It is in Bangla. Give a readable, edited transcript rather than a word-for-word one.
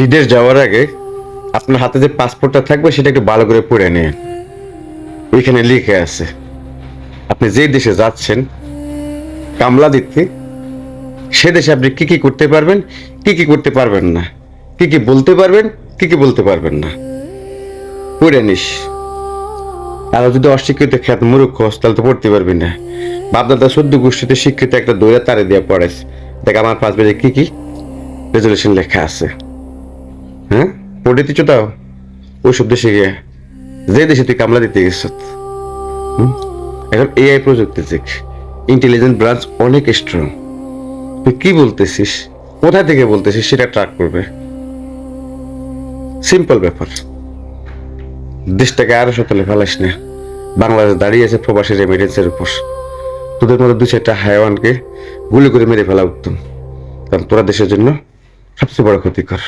বিদেশ যাওয়ার আগে আপনার হাতে যে পাসপোর্টটা থাকবে সেটা একটু ভালো করে পড়ে নিন। ওইখানে লিখে আছে আপনি যে দেশে যাচ্ছেন কামলা দিতে, সে দেশে আপনি কি কি করতে পারবেন, কি কি করতে পারবেন না, কি কি বলতে পারবেন, কি কি বলতে পারবেন না, পড়ে নিস। আর যদি অশিক্ষিত খ্যাত মূর্খ হস তাহলে তো পড়তে পারবি না। বাপদাদা সদ্য গোষ্ঠীতে শিক্ষিত একটা দৈরা তারে দিয়ে পড়াইস। দেখ আমার পাসপোর্টে কি কি রেজলিউশন লেখা আছে। হ্যাঁ, পড়ে দিচ্ছ তাও ওইসব দেশে গিয়ে, যে দেশে তুই কামলা দিতে গেছ। এখন এআই প্রযুক্তি দেখ, ইন্টেলিজেন্ট ব্রাঞ্চ অনেক স্ট্রং। তুই কি বলতেছিস, কোথা থেকে বলতেছিস সেটা ট্র্যাক করবে। সিম্পল ব্যাপার। দেশটাকে আরো সতলে ফেলাস না। বাংলাদেশ দাঁড়িয়ে আছে প্রবাসী রেমিটেন্সের উপর। তোদের মতো দু চারটা হায়াওয়ানকে গুলি করে মেরে ফেলা উত্তম, কারণ তোরা দেশের জন্য সবচেয়ে বড় ক্ষতিকর।